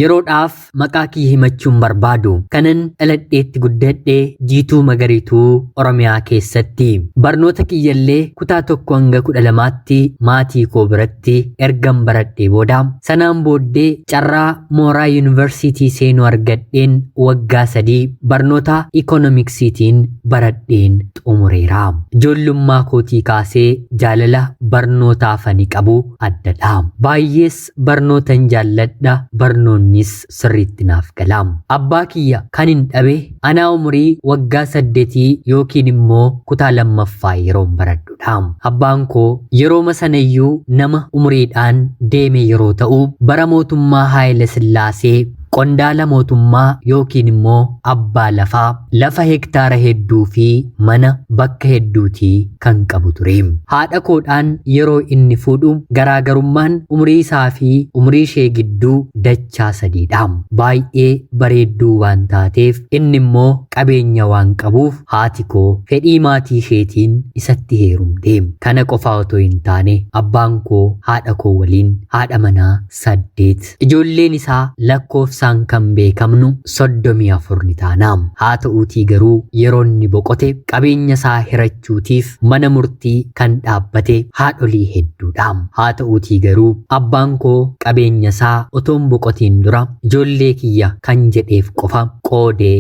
yeroodhaaf maqaa kiyya himachuun barbaadu kanan dhaladheetti guddadhee jiituu magariituu Oromiyaa keessatti barnoota kiyyallee kutaa 1 hanga 12tti maatii koo biratti ergan baradhee booda sanaan booddee carraa mooraa yuunivarsiitii seenuu argadheen waggaa 3 barnoota ikoonomiksiitiin baradheen xumureera. Ijoollummaa kootii kaasee jaalala barnootaaf ani qabu addadha. Baay'ees barnootan jaalladha. Barnoonnis sirriitti naaf gala. Abbaa kiyya kan hin dhabe anaa umurii waggaa 8 yookiin immoo kutaa 2ffaa yeroon baradhudha. Abbaan koo yeroo sanayyuu nama umuriidhaan deeme yeroo ta'u bara mootummaa Haayile Sillaasee qondaala mootummaa yookiin immoo abbaa lafaa lafa hektaara hedduu fi mana bakka hedduutii kan qabu ture. Haadha koodhaan yeroo inni fuudhu garaagarummaan umurii isaa fi umurii ishee gidduu dachaa 3dha. Baay'ee bareedduu waan taateef inni immoo qabeenya waan qabuuf haati koo fedhii maatii isheetiin isatti heerumte. Kana qofaa otoo hin taane abbaan koo haadha koo waliin haadha manaa 8 ijoolleen isaa lakkoofsa kan beekamnu 34 ni taana. Haa ta'uutii garuu yeroo inni boqote qabeenya isaa hirachuutiif mana murtii kan dhaabbate haadholii hedduudha. Haa ta'uutii garuu abbaan koo qabeenya isaa otoon boqotiin dura ijoollee kiyya kan jedheef qofa qoodee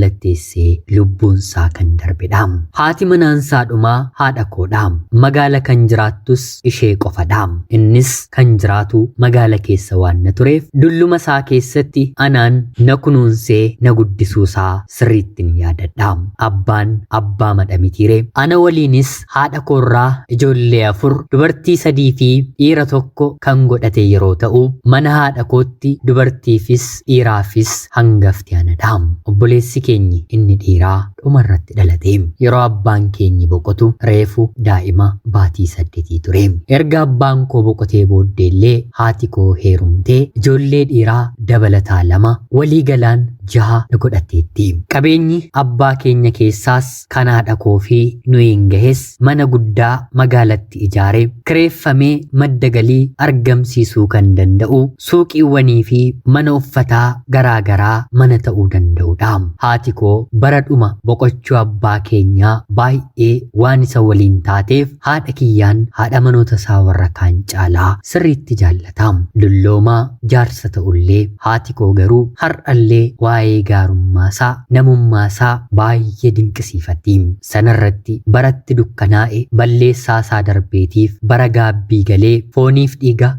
mallatteessee lubbuunsaa kan darbedha. Haati manaansaa dhumaa haadha koodha. Magaala kan jiraattus ishee qofadha. Innis kan jiraatu magaala keessa waan na tureef dulluma isaa keessatti anaan na kunuunsee na guddisuusaa sirriitti ni yaadadha. Abbaan abbaa madhamitiire. Ana waliinis haadha koorraa ijoollee 4 dubartii 3 fi dhiira 1 kan godhate yeroo ta'u mana haadha kootti dubartiifis dhiiraafis hangafti anadha. Obboleessi keenyi inni dhiiraa dhumarratti dhalate. Yeroo abbaan keenyi boqotu reefu daa'ima baatii 8 ture. Erga abbaan koo boqotee booddeellee haati koo heerumtee ijoollee dhiiraa dabalataa 2 walii galaan 6 godhateetti. Qabeenyi abbaa keenya keessaas kan haadha koo fi nuyin gahes mana guddaa magaalatti ijaare kireeffamee madda galii argamsiisuu kan danda'u suuqiiwwanii fi mana uffataa garaagaraa mana ta'uu danda'udha. Haati koo bara dhuma boqochuu abbaa keenyaa baay'ee waan isa waliin taateef haadha kiyyaan haadha manoota isaa warra kaan caalaa sirriitti jaallata. Dulloomaa jaarsa ta'ullee haati koo garuu har'allee waa'ee gaarummaasaa namummaasaa baay'ee dinqisiifatti. Sanarratti baratti dukkanaa'e balleessaasaa darbeetiif bara gaabbii galee fooniif dhiiga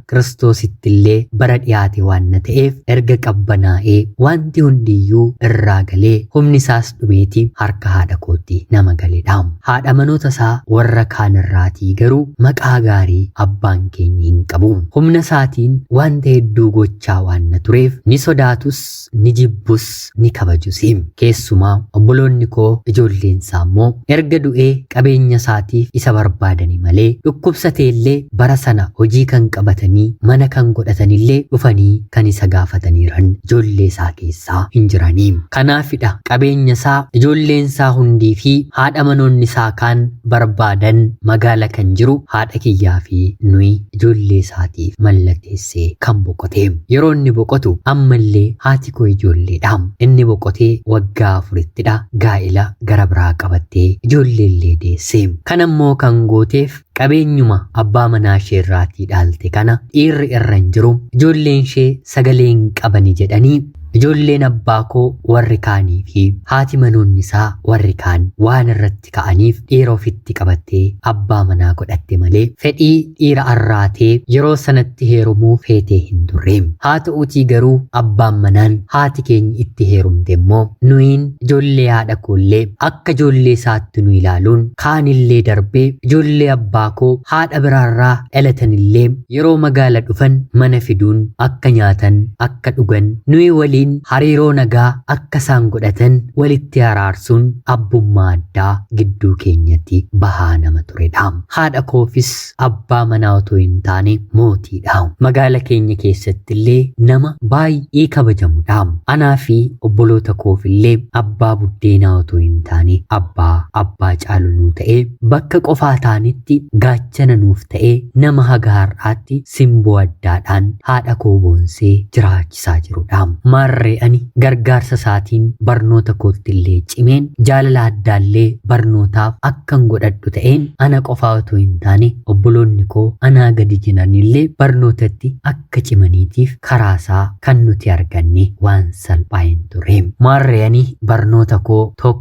Kiristoosittillee bara dhiyaate waan na ta'eef erga qabbanaa'ee wanti hundiyyuu irraa galee humni isaas dhumeeti harka haadha kootti nama galedha. Haadha manoota isaa warra kaanirraatii garuu maqaa gaarii abbaan keenya hin qabu. Humna isaatiin wanta hedduu gochaa waan na tureef ni sodaatus ni jibbus ni kabajus. Keessumaa obboloonni koo ijoolleensaa immoo erga du'ee qabeenya isaatiif isa barbaadanii malee dhukkubsateellee bara sana hojii kan qabatanii mana kan godhatanillee dhufanii kan isa gaafataniiran ijoollee isaa keessaa hin jiranii. Kanaafidha qabeenya isaa ijoolleensaa hundii fi haadha manoonni isaa kaan barbaadan magaala kan jiru haadha kiyyaa fi nuyi ijoollee isaatiif mallatteessee kan boqote. Yeroo inni boqotu ammallee haati koo ijoolleedha. Inni boqotee waggaa 4ttidha gaa'ila gara biraa qabattee ijoolleellee deesse. Kanammoo kan gooteef qabeenyuma abbaa manaa ishee irraatii dhaalte kana dhiirri irra hin jiru ijoolleen ishee sagalee hin qabani jedhanii ijoolleen abbaa koo warri kaanii fi haati manoonni isaa warri kaan waan irratti ka'aniif dhiira ofitti qabattee abbaa manaa godhatte malee fedhii dhiira arraatee yeroo sanatti heerumuu feetee hin turre. Haa ta'uutii garuu abbaan manaan haati keenya itti heerumte immoo nuyin ijoollee haadha koollee akka ijoollee isaatti nu ilaaluun kaanillee darbee ijoollee abbaa koo haadha biraarraa dhalatanillee yeroo magaala dhufan mana fiduun akka nyaatan akka dhugan nuyi walii waliin hariiroo nagaa akka isaan godhatan walitti araarsuun abbummaa addaa gidduu keenyatti bahaa nama turedha. Haadha koofis abbaa manaa otoo hin taane mootiidha. Magaala keenya keessatti illee nama baay'ee kabajamudha. Anaa fi obboloota koofillee abbaa buddeenaa otoo hin taane abbaa caalunuu ta'ee bakka qofaa taanitti gaachana nuuf ta'ee nama haga har'aatti simboo addaadhaan haadha koo boonsee jiraachisaa jirudha. Maarree ani gargaarsa isaatiin barnoota koottillee cimeen jaalala addaallee barnootaaf akkan godhadhu ta'een ana qofaa otoo hin taane obboloonni koo anaa gadi jiranillee barnootatti akka cimaniitiif karaasaa kan nuti arganne waan salphaa hin turre. Maarree ani barnoota koo 1,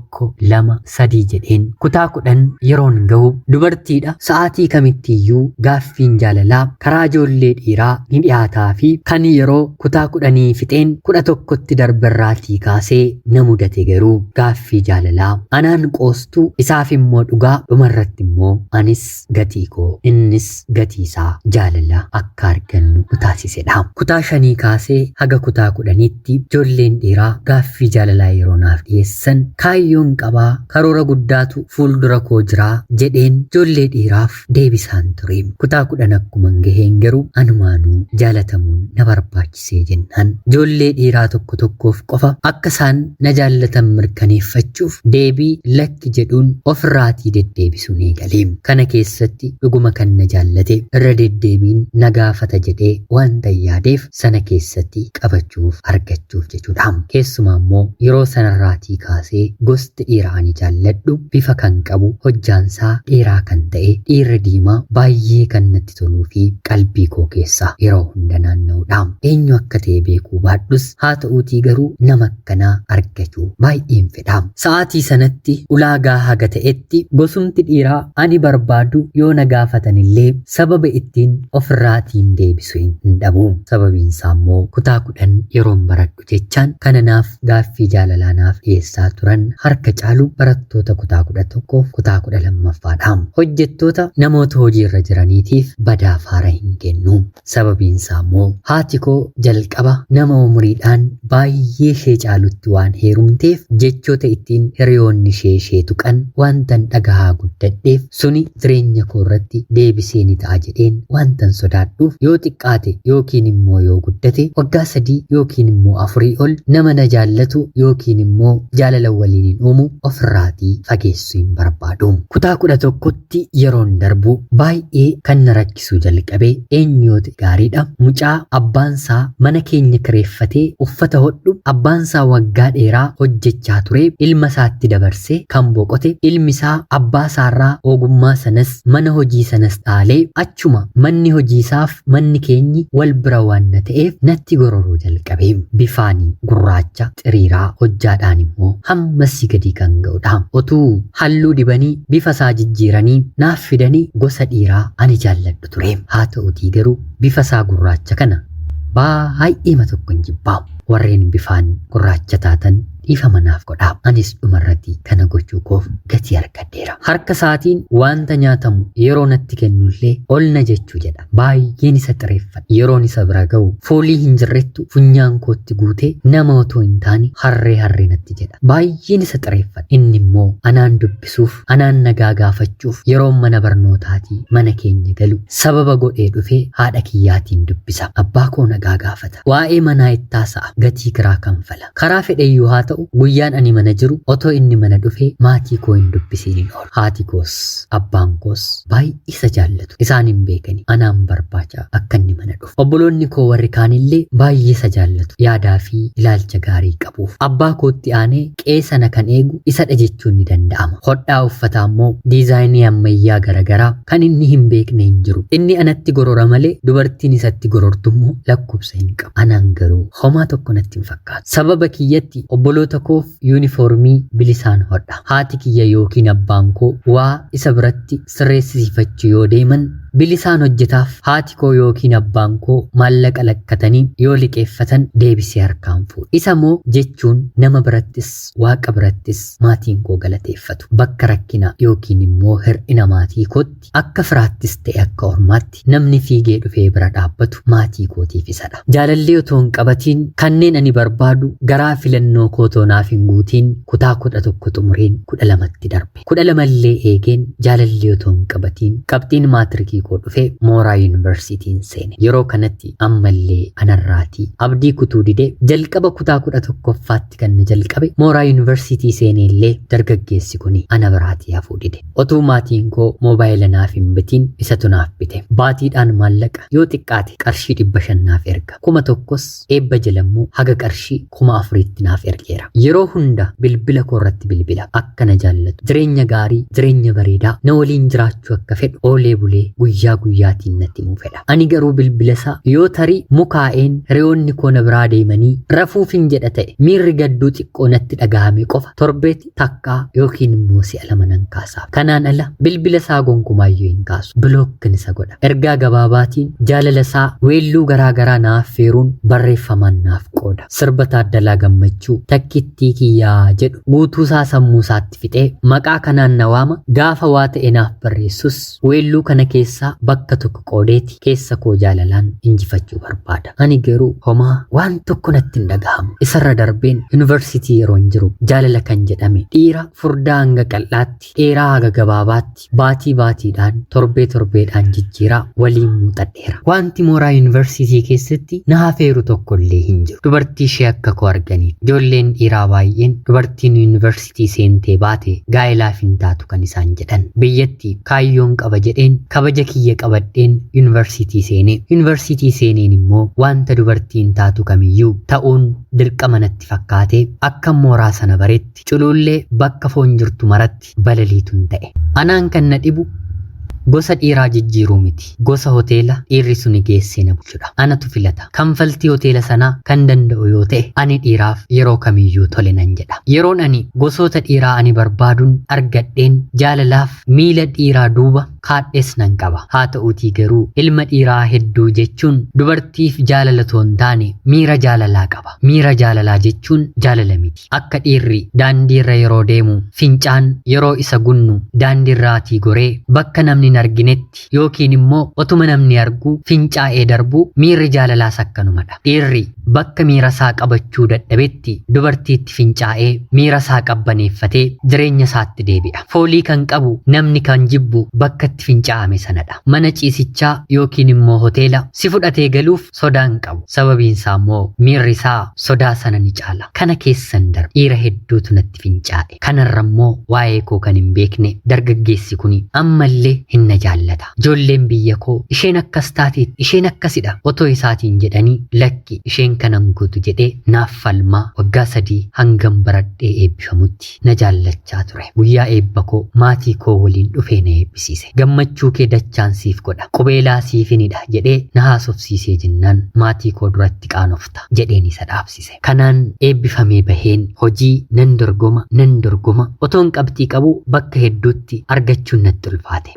2, 3 jedheen kutaa 10 yeroon gahu dubartiidha. Sa'aatii kamittiyyuu gaaffiin jaalalaa karaa ijoollee dhiiraa ni dhiyaataa fi kan yeroo kutaa 10 fixeen 11tti darbarraatii kaasee na mudate garuu gaaffii jaalalaa anaan qoostuu isaaf immoo dhugaa dhumarratti immoo anis gatii koo innis gatii isaa jaalala akka argannu nu taasisedha. Kutaa 5 kaasee haga kutaa 10tti ijoolleen dhiiraa gaaffii jaalalaa yeroo naaf dhiyeessan kaayyoon qabaa karoora guddaatu fuuldura koo jiraa jedheen ijoollee dhiiraaf deebisaan ture. Kutaa 10 akkuma gaheen garuu anumaanuu jaalatamuun na barbaachisee jennaan ijoollee dhiiraa tokkoof qofa akka isaan na jaallatan mirkaneeffachuuf deebii lakki jedhuun ofirraatii deddeebisuun eegalee. Kana keessatti dhuguma kan na jaallate irra deddeebiin na gaafata jedhee wanta yaadeef sana keessatti qabachuuf argachuuf jechuudha. Keessumaa immoo yeroo sanarraatii kaasee gosti dhiiraa ani jaalladhu bifa kan qabu hojjaansaa dheeraa kan ta'e dhiirri diimaa baay'ee kan natti toluu fi qalbii koo keessa yeroo hunda naanna'udha. Eenyu akka ta'e beekuu baadhus haa ta'uutii garuu nama akkanaa argachuu baay'een fedha. Sa'aatii sanatti ulaagaa haga ta'etti gosumti dhiiraa ani barbaadu yoo na gaafatanillee sababa ittiin ofirraatiin deebisu hin dhabu. Sababiin isaa immoo kutaa 10 yeroon baradhu jechaan kananaaf gaaffii jaalalaa naaf dhiyeessaa turan harka caalu barattoota kutaa 11f kutaa 12ffaadha. Hojjettoota namoota hojiirra jiraniitiif badaa faara hin kennu. Sababiin isaa immoo haati koo jalqaba nama umuriidhaan baay'ee ishee caalutti waan heerumteef jechoota ittiin hiriyoonni ishee tuqan wantan dhagahaa guddadheef suni jireenya koo irratti deebisee ni ta'a jedheen wantan sodaadhuuf yoo xiqqaate yookiin immoo yoo guddate waggaa 3 yookiin immoo 4 ol nama na jaallatu yookiin immoo jaalala waliin hin uumu ofirraatii fageessuu hin barbaadu. Kutaa 11tti yeroon darbu baay'ee kan na rakkisuu jalqabe eenyuuti gaariidha. Mucaa abbaansaa mana keenya kireeffatee uffata hodhu abbaansaa waggaa dheeraa hojjechaa ture ilma isaatti dabarsee kan boqote ilmi isaa abbaa isaarraa ogummaa sanas mana hojii sanas dhaalee achuma manni hojiisaaf manni keenyi wal bira waan na ta'eef natti gororuu jalqabe. Bifaanii gurraacha xiriiraa hojjaadhaan immoo hammasii gadi kan ga'udha. Otuu halluu dibanii bifa isaa jijjiiranii naaf fidanii gosa dhiiraa ani jaalladhu ture. Haa ta'uutii garuu bifa isaa gurraacha kana baay'ee tokko hin jibbaa. Warreen bifaan gurraacha taatan dhiifama naaf godhaa. Anis dhumarratti kana gochuu koof gatii argadheera. Harka isaatiin wanta nyaatamu yeroo natti kennullee ol na jechuu jedha. Baay'een isa xireeffadha. Yeroon isa bira ga'u foolii hin jirrettu funyaan kootti guutee nama otoo hin taane harree natti jedha. Baay'een isa xireeffadha. Inni immoo anaan dubbisuuf anaan nagaa gaafachuuf yeroo mana barnootaatii mana keenya galu sababa godhee dhufee haadha kiyyaatiin dubbisa. Abbaa koo nagaa gaafata. Waa'ee manaa ittaasa'a. Gatii kiraa kanfala. Karaa fedheyyuu haa ta'u guyyaan ani mana jiru otoo inni mana dhufee maatii koo hin dubbisiin hin oolu. Haati koos abbaan koos baay'ee isa jaallatu. Isaan hin beekani anaan barbaacha akka inni mana dhufu. Obboloonni koo warri kaanillee baay'ee isa jaallatu. Yaadaa fi ilaalcha gaarii qabuuf. Abbaa kootti aanee qe'ee sana kan eegu isadha jechuun ni danda'ama. Hodhaa uffataa immoo diizaayinii ammayyaa garaagaraa kan inni hin beekne hin jiru. Inni anatti gorora malee dubartiin isatti gorortu immoo lakkoofsa hin qabu. Anaan garuu homaa tokko natti hin fakkaatu. Sababa kiyyatti obboloota koof yuunifoormii bilisaan hodha. Haati kiyya yookiin abbaan koo waa isa biratti sirreessifachuu yoo deeman bilisaan hojjetaaf haati koo yookiin abbaan koo maallaqa lakkatanii yoo liqeeffatan deebisee harkaan fuudha. Isa moo jechuun nama birattis waaqa birattis maatiin koo galateeffatu. Bakka rakkina yookiin immoo hir'ina maatii kootti akka firaattis ta'e akka ormaatti namni fiigee dhufee bira dhaabbatu maatii kootiif isadha. Jaalallee otoo hin qabatiin kanneen ani barbaadu garaa filannoo kootoo naaf hin guutiin kutaa 11 xumureen 12tti darbe. 12 eegeen jaalallee otoo hin qabatiin qabxiin maatirikii koo dhufee Mooraa Yuunivarsiitiin seene. Yeroo kanatti ammallee anarraatii abdii kutuu didee jalqaba kutaa 11ffaatti kan na jalqabe Mooraa Yuunivarsiitii seeneellee dargaggeessi kuni ana biraatii hafuu dide. Otuu maatiin koo moobaayila naaf hin bitiin isatu naaf bite. Baatiidhaan maallaqa yoo xiqqaate qarshii 500 naaf erga. 1,000s eebba jalammoo haga qarshii 4,000tti naaf ergeera. Yeroo hunda bilbila koo irratti bilbila akka na jaallatu jireenya gaarii jireenya bareedaa na waliin jiraachuu akka fedhu oolee bulee guyyaa guyyaatiin natti himuu fedha. Ani garuu bilbila isaa yoo tarii mukaa'een hiriyoonni koo na biraa deemanii rafuufin jedha ta'e miirri gadduu xiqqoo natti dhagahame qofa torbeetti takkaa yookiin immoo si'a lama nan kaasaaf. Kanaan ala bilbila isaa gonkumaayyuu hin kaasu. Bilookkin isa godha. Ergaa gabaabaatiin jaalala isaa weelluu garaagaraa naaf feeruun barreeffamaan naaf qooda. Sirba Taaddalaa Gammachuu takkittii kiyyaa jedhu guutuu isaa sammuu isaatti fixee maqaa kanaan na waama. Gaafa waa ta'e naaf barreessus weelluu kana keessaa bakka tokko qoodeeti keessa koo jaalalaan injifachuu barbaada. Ani garuu homaa waan tokko natti hin dhagahamu. Isarra darbeen yuunivarsiitii yeroon jiru jaalala kan jedhame dhiira furdaa hanga qal'aatti dheeraa haga gabaabaatti baatii baatiidhaan torbeedhaan jijjiiraa waliin muuxadheera. Wanti mooraa yuunivarsiitii keessatti na hafeeru tokkollee hin jiru. Dubartii ishee akka koo arganiif ijoolleen dhiiraa baay'een dubartiin yuunivarsiitii seentee baate gaa'ilaaf hin taatu kan isaan jedhan. Biyyatti kaayyoon qaba jedheen kabaja kiyya qabadheen yuunivarsiitii seenee. Yuunivarsiitii seeneen immoo wanta dubartiin taatu kamiyyuu ta'uun dirqama natti fakkaatee akka mooraa sana bareetti culullee bakka foon jirtu maratti balaliituun ta'e. Anaan kan na dhibu gosa dhiiraa jijjiiruu miti. Gosa hoteela dhiirri suni geessee na bulchudha. Anatu filata. Kanfaltii hoteela sanaa kan danda'u yoo ta'e ani dhiiraaf yeroo kamiyyuu tole nan jedha. Yeroon ani gosoota dhiiraa ani barbaaduun argadheen jaalalaaf miila dhiiraa duuba kaadhes nan qaba. Haa ta'uutii garuu ilma dhiiraa hedduu jechuun dubartiif jaalala too hin taane miira jaalalaa qaba. Miira jaalalaa jechuun jaalala miti. Akka dhiirri daandiirra yeroo deemu fincaan yeroo isa gunnu daandiirraatii goree bakka namni hin arginetti yookiin immoo otuma namni argu fincaa'ee darbu miirri jaalalaas akkanumadha. Dhiirri bakka miira isaa qabachuu dadhabetti dubartiitti fincaa'ee miira isaa qabbaneeffatee jireenya isaatti deebi'a. Foolii kan qabu namni kan jibbu bakka itti fincaa'ame sanadha. Mana ciisichaa yookiin immoo hoteela si fudhatee galuuf sodaan qabu. Sababiin isaa immoo miirri isaa sodaa sana ni caala. Kana keessan darbe dhiira hedduutu natti fincaa'e. Kanarra immoo waa'ee koo kan hin beekne dargaggeessi kuni ammallee na jaallata. Ijoolleen biyya koo isheen akkas taateet isheen akkasidha otoo isaatiin jedhanii lakki isheen kanan gootu jedhee naaf falmaa waggaa 3 hangam baradhee eebbifamutti na jaallachaa ture. Guyyaa eebba koo maatii koo waliin dhufee na eebbisiise. Gammachuu kee dachaan siif godha qubeelaa siifinidha jedhee na haasofsiisee jennaan maatii koo duratti qaanofta jedheen isa dhaabsise. Kanaan eebbifamee baheen hojii nan dorgoma otoon qabxii qabu bakka hedduutti argachuun natti ulfaate.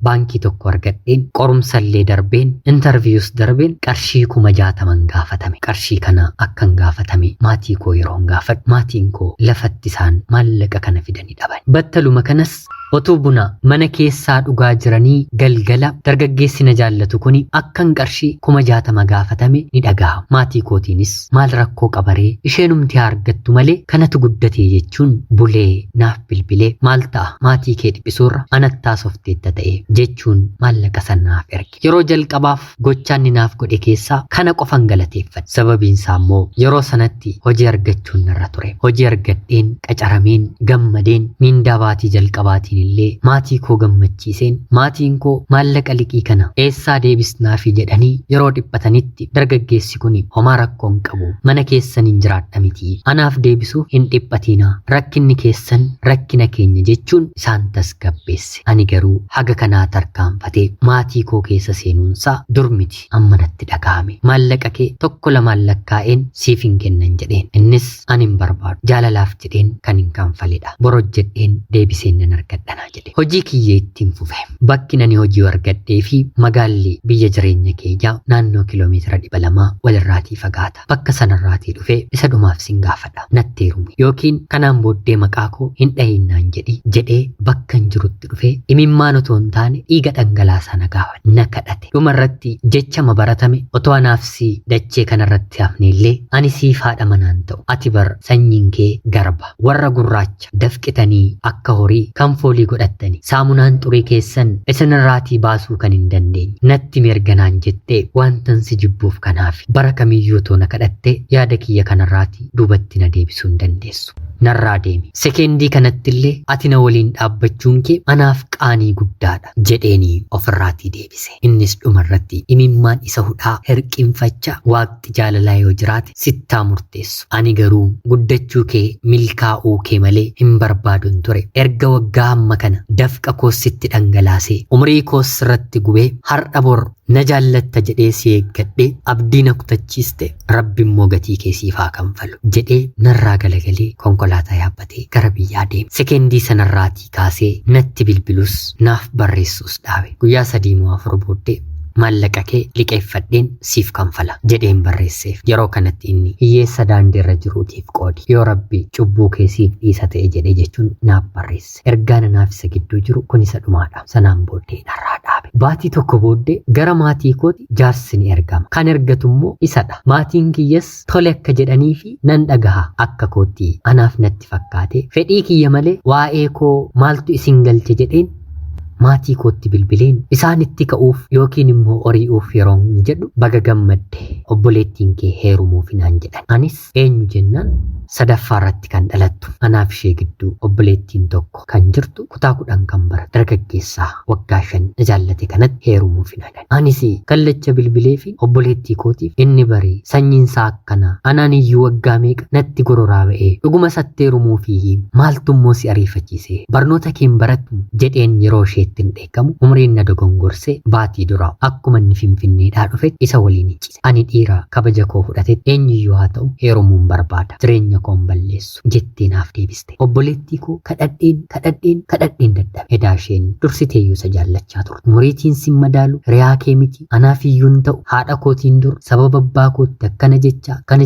Baankii tokko argadheen qorumsallee darbeen intarviiyus darbeen qarshii 60,000 gaafatame. Qarshii kana akkan gaafatame maatii koo yeroo gaafadhu maatiin koo lafatti isaan maallaqa kana fidanii dhaban. Battaluma kanas otuu buna mana keessaa dhugaa jiranii galgala dargaggeessi na jaallatu kuni akkan qarshii 60,000 gaafatame ni dhagaha. Maatii kootiinis maal rakkoo qabaree isheenumti argattu malee kanatu guddatee jechuun bulee naaf bilbilee maal ta'a maatii kee dhiphisuurra anattaa softeetta ta'e jechuun maallaqa sanaaf erge. Yeroo jalqabaaf gochaan naaf godhe keessaa kana qofan galateeffadhe. Sababiin isaa immoo yeroo sanatti hojii argachuun narra ture. Hojii argadheen qacarameen gammadeen mindaa baatii jalqabaatiin illee maatii koo gammachiiseen maatiin koo maallaqa liqii kana eessaa deebisnaafi jedhanii yeroo dhiphatanitti dargaggeessi kun homaa rakkoon qabu mana keessan hin jiraadha miti anaaf deebisuu hin dhiphatinaa rakkinni keessan rakkina keenya jechuun isaan tasgabbeesse. Ani garuu haga kanaa tarkaanfatee maatii koo keessa seenuunsaa dur miti amma natti dhagahame. Maallaqa kee tokko lamaan lakkaa'een siif hin kennan jedheen. Innis ani hin barbaadu jaalalaaf jedheen kan hin kanfaledha. Bor hojjedheen deebiseen nan argadha. argadhanaa jedhe. Hojii kiyya ittiin fufe. Bakki nani hojii argadhee fi magaalli biyya jireenya keenyaa naannoo kiiloomeetira 200 walirraatii fagaata. Bakka sanarraatii dhufee isa dhumaaf sin gaafadha. Natti heerumi yookiin kanaan booddee maqaa koo hin dhahinnaan jedhee bakka hin jirutti dhufee imimmaan otoo hin taane dhiiga dhangalaasaa na gaafate. Na kadhate. Dhumarratti jechama baratame otoo anaafsi dachee kanarratti hafneellee ani siif haadha manaan ta'u. Ati bar sanyiin kee garba. Warra gurraacha dafqitanii akka horii kan foolii godhattanii saamunaan xurii keessan isinirraatii baasuu kan hin dandeenye. Natti mirganaan jettee wantan si jibbuuf kanaaf bara kamiyyuu otoo na kadhattee yaada kiyya kanarraatii duubatti na deebisuu hin dandeessu. Narraa deemi. Sekendii kanattillee ati na waliin dhaabbachuun kee anaaf qaanii guddaadha jedheenii ofirraatii deebise. Innis dhumarratti imimmaan isa hudhaa hirqinfachaa waaqti jaalalaa yoo jiraate sittaa murteessu. Ani garuu guddachuu kee milkaa'uu kee malee hin barbaadun ture. Erga waggaa hamma kana dafqa koos sitti dhangalaasee umrii koos irratti gubee har'a bor na jaallatta jedhee si eeggadhee abdii na kutachiiste rabbi immoo gatii kee siif haa kanfalu jedhee narraa galagalee konkolaataa yaabbatee gara biyyaa deeme. Sekendii sanarraatii kaasee natti bilbilus naaf barreessus dhaabe. Guyyaa 3-4 booddee maallaqa kee liqeeffadheen siif kanfala jedheen barreesseef. Yeroo kanatti inni hiyyeessa daandiirra jiruutiif qoodi yoo rabbi cubbuu kee siif dhiisa ta'e jedhee jechuun naaf barreesse. Ergaan naaf isa gidduu jiru kun isa dhumaadha. Sanaan booddee narraa dhaabe. Baatii tokko booddee gara maatii kooti jaarsi ni ergama. Kan ergatu immoo isadha. Maatiin kiyyas tole akka jedhanii fi nan dhagaha akka kootti anaaf natti fakkaate fedhii kiyya malee waa'ee koo maaltu isin galche jedheen maatii kootti bilbileen isaanitti ka'uuf yookiin immoo ori'uuf yeroo jedhu baga gammadde obboleettiin kee heerumuuf naan jedhan. Anis eenyu jennaan sadaffaarratti kan dhalattu anaaf ishee gidduu obboleettiin tokko kan jirtu kutaa 10 kan bara dargaggeessaa waggaa 5 jaallate kanatti heerumuuf naan. Anis kallacha bilbilee fi obboleettii kootiif inni barii sanyiinsaa akkana anaan iyyuu waggaa meeqa natti gororaa ba'ee dhuguma satteerumuu fi maaltummoo si ariifachiise barnoota keen barattu jedheen yeroo ishee ittiin dheekamu umriin na dogongorsee baatii dura akkuma inni finfinneedhaa dhufe isa waliin ciise. Ani dhiira kabaja koo fudhate eenyuyyuu haa ta'u heerumuun barbaada jireenya koon balleessu jettee naaf deebiste. Obboleettii koo kadhadheen dadhabe. Edaa isheen dursiteeyyuu isa jaallachaa turte. Muriitiin sin madaalu riyaa kee miti anaaf iyyuun ta'u haadha kootiin dur sababa abbaa kootti akkana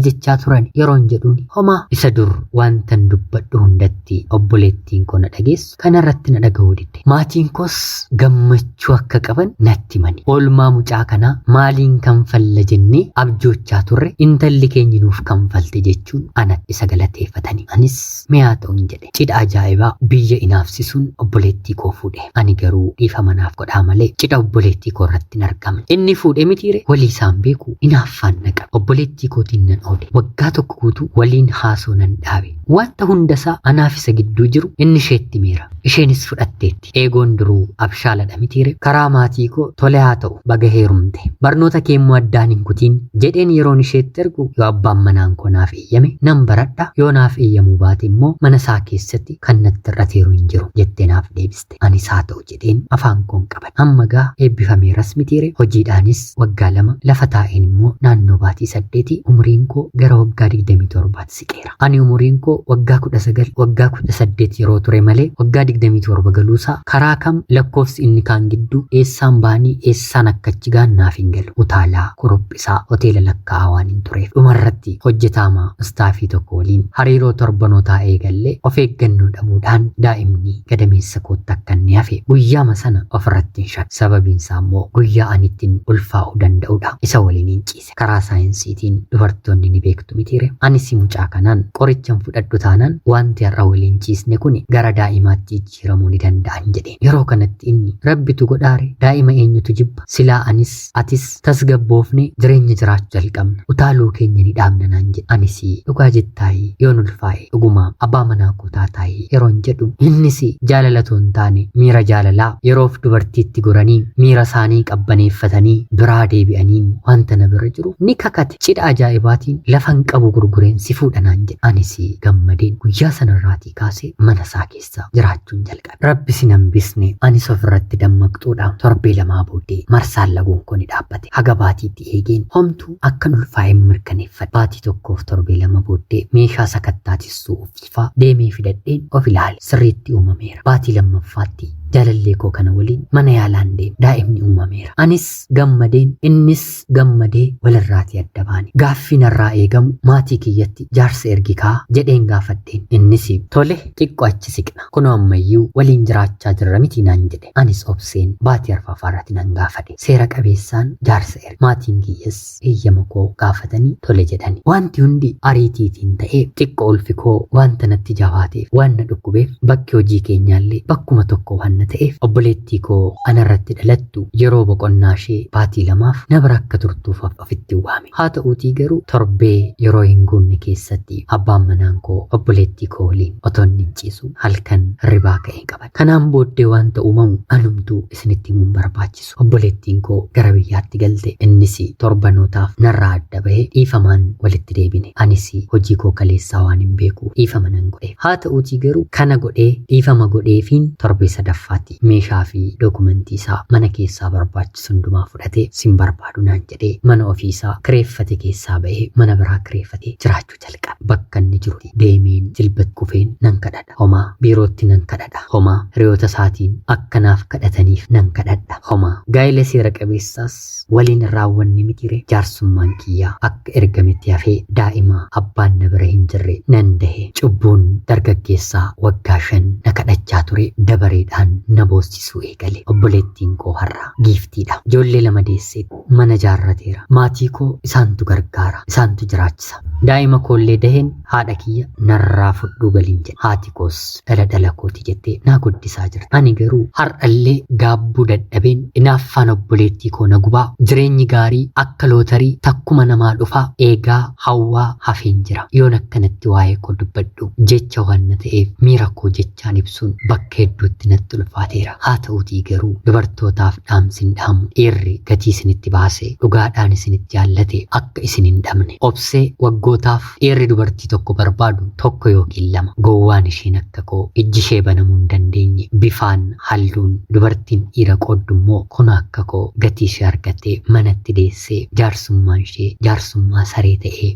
jechaa turan yeroon jedhuun homaa isa dur wantan dubbadhu hundatti obboleettiin koo na dhageessu kanarratti na dhaga'uu didde. Maatiin koos gammachuu akka qaban natti mani. Oolmaa mucaa kanaa maaliin kanfalla jennee abjoochaa turre intalli keenya nuuf kanfalte jechuun anatti isa galateeffatanii. Anis mi'aa ta'uun jedhe. Cidha ajaa'ibaa biyya inaafsisuun obboleettii koo fuudhe. Ani garuu dhiifama naaf godhaa malee cidha obboleettii koo irratti hin argamne. Inni fuudhe mitiire walii isaan beeku inaaffaan naqa. Obboleettii kootiin nan oode. Waggaa tokko guutuu waliin haasoo nan dhaabe. Wanta hundasaa anaaf isa gidduu jiru inni isheetti meera. Isheenis fudhatteetti. Eegoon duruu abshaaladha mitiire. Karaa maatii koo tole haa ta'u baga heerumte. Barnoota keemmoo addaan hin kutiin jedheen yeroon isheetti ergu yoo abbaan manaan koo naaf eeyyame nan baradha yoo naaf eeyyamuu baate immoo mana isaa keessatti kan natti irrateeru hin jiru jettee naaf deebiste. Anis haa ta'u jedheen afaan koon qaban. Amma gaa eebbifameeras mitiire. Hojiidhaanis waggaa 2 lafa taa'een immoo naannoo baatii 8 umriin koo gara waggaa 27 siqeera. Ani umriin koo waggaa 19 waggaa 18 yeroo ture malee waggaa 27 galuusaa karaa kam lakkoofsi inni kaan gidduu eessaan baanii eessaan akkachi gaannaaf hin galu. Utaalaa kurophisaa hoteela lakkaa'aa waan hin tureef dhumarratti hojjetaamaa istaafii tokko waliin hariiroo torbanootaa eegallee of eeggannoo dhabuudhaan daa'imni gadameessa kootti akka inni hafe guyyaama sana ofirratti hin shakku. Sababiinsaa immoo guyyaa ani ittiin ulfaa'uu danda'udha. Isa waliin hin ciise. Karaa saayinsiitiin dubartoonni ni beektu mitiire. Anis mucaa kanaan qorichan fudhadhu taanaan wanti har'a waliin ciisne kun gara daa'imaatti jijjiiramuu ni danda'an jedheen. Yeroo kanatti inni rabbitu godhaare daa'ima eenyutu jibba silaa anis atis tasgabboofne jireenya jiraachuu jalqabna utaaluu keenya ni dhaabna naan jedhe. Anis dhugaa jettaayii yoon ulfaa'e dhuguma abbaa manaa koo taataayii yeroon jedhu innis jaalalatoon taane miira jaalalaa yeroof dubartiitti goranii miira isaanii qabbaneeffatanii biraa deebi'aniin wanta na bira jiru ni kakate. Cidha ajaa'ibaatiin lafan qabu gurgureen si fuudha naan jedhe. Anis gammadeen guyyaa sanarraatii kaasee mana isaa keessa jiraachuun jalqabe. Rabbi si hambisne anis ofirratti dammaqxuudha. Torbee lamaa booddee marsaan laguun kun dhaabbate. Haga baatiitti eegeen homtuu akkan ulfaa'een mirkaneeffadhe. Baatii tokkoof torbee lama booddee meeshaa sakattaatissuu uffifaa deemee fidadheen of ilaale. Sirriitti uumameera. Baatii lammaffaatti jaalallee koo kana waliin mana yaalaan deeme. Daa'imni uumameera. Anis gammadeen innis gammadee walirraatii adda baane. Gaaffii narraa eegamu maatii kiyyatti jaarsa ergikaa jedheen gaafadheen. Innis tole xiqqoo achi siqna. Kunoo ammayyuu waliin jiraachaa jirra miti naan jedhe. Anis obseen baatii arfaffaarratti nan gaafadhe. Seera qabeessaan jaarsa erga. Maatiin kiyyas eeyyama koo gaafatanii tole jedhani. Wanti hundi ariitiitiin ta'ee xiqqoo ulfi koo wanta natti jabaateef waan na dhukkubeef bakki hojii keenyaallee bakkuma tokko waan ta'eef obboleettii koo anarratti dhalattu yeroo boqonnaa ishee baatii lamaaf na bira akka turtuuf ofitti waame. Haa ta'uutii garuu torbee yeroo hin guunne keessatti abbaan manaan koo obboleettii koo waliin otoo inni hin ciisu halkan hirribaa ka'ee qaban. Kanaan booddee wanta uumamu anumtuu isinitti himuun barbaachisu. Obboleettiin koo gara biyyaatti galte. Innis torbanootaaf narraa adda bahee dhiifamaan walitti deebine. Anis hojii koo kaleessaa waan hin beeku dhiifama nan godhe. Haa ta'uutii garuu kana godhee dhiifama godheefiin torbee sadaffaa meeshaa fi dokumentii isaa mana keessaa barbaachisu hundumaa fudhatee sin barbaadu naan jedhee mana ofiisaa kireeffate keessaa ba'ee mana biraa kireeffatee jiraachuu jalqabe. Bakka inni jiru deemeen jilbat kufeen nan kadhadha. Homaa biirootti nan kadhadha. Homaa hiriyoota isaatiin akkanaaf kadhataniif nan kadhadha. Homaa gaa'ela seera qabeessaas waliin raawwanne mitire. Jaarsummaan kiyyaa akka ergametti hafee daa'ima abbaan na bira hin jirre nan dahe. Cubbuun dargaggeessaa waggaa 5 na kadhachaa ture dabareedhaan na boossisuu eegale. Obboleettiin koo har'a giiftiidha. Ijoollee 2 deessee mana jaarrateera. Maatii koo isaantu gargaara. Isaantu jiraachisa. Daa'ima koollee daheen haadha kiyya narraa fudhuu galiin jedhe. Haati koos dhala kooti jettee naa guddisaa jirti. Ani garuu har'allee gaabbuu dadhabeen inaaffaan obboleettii koo na gubaa. Jireenyi gaarii akka lootarii takkuma namaa dhufaa eegaa hawwaa hafeen jira. Yoon akkanatti waa'ee koo dubbadhu jecha waan na ta'eef miira koo jechaan ibsuun bakka hedduutti natti ulfaateera. Haa ta'uutii garuu dubartootaaf dhaamsin dhaamu dhiirri gatii isinitti baasee dhugaadhaan isinitti jaallate akka isin hin dhabne obsee waggootaaf dhiirri dubartii tokko barbaadu tokko yookiin 2 gowwaan isheen akka koo ijji ishee banamuu hin dandeenye bifaan halluun dubartiin dhiira qooddummoo kun akka koo gatii ishee argattee manatti deessee jaarsummaan ishee jaarsummaa saree ta'ee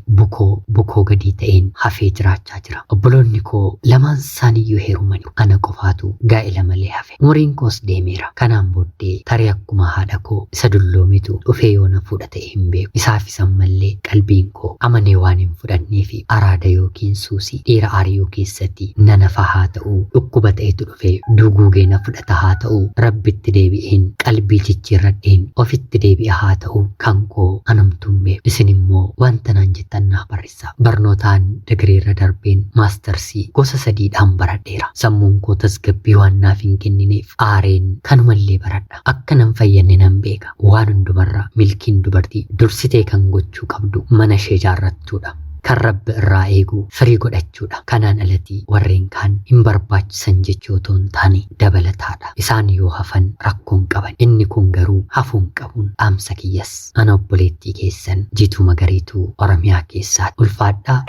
bukoo gadii ta'een hafee jiraachaa jira. Obboloonni koo lamaan isaaniiyyuu heerumanii ana qofaatu gaa'ela malee hafe. Umuriin koos deemeera. Kanaan booddee tarii akkuma haadha koo isa dulloomitu dhufee yoo na fuudha ta'e hin beeku. Isaaf isan mallee qalbiin koo amanee waan hin fudhannee fi araada yookiin suusii dhiira ari'uu keessatti nanafa haa ta'uu dhukkuba ta'etu dhufee duguugee na fudhata haa ta'uu rabbitti deebi'een qalbii jijjiirradheen ofitti deebi'a haa ta'uu kan koo anumtuun beeku. Isin immoo wanta naan jettan naaf barreessaa. Barnootaan digirii darbeen maastarsii gosa 3dhaan baradheera. Sammuun koo tasgabbii waan naaf hin kennineef aareen kanumallee baradha. Akka nan fayyadne nan beeka. Waan hundumarra milkiin dubartii dursitee kan gochuu qabdu mana ishee jaarrattuudha. Kan rabbi irraa eeguu firii godhachuudha. Kanaan alatti warreen kaan hin barbaachisan jechuu otoo hin taane dabalataadha. Isaan yoo hafan rakkoon qaban. Inni kun garuu hafuun qabuun dhaamsa kiyyas. Ana obboleettii keessan Jiituu Magariituu Oromiyaa keessaa ulfaadhaa.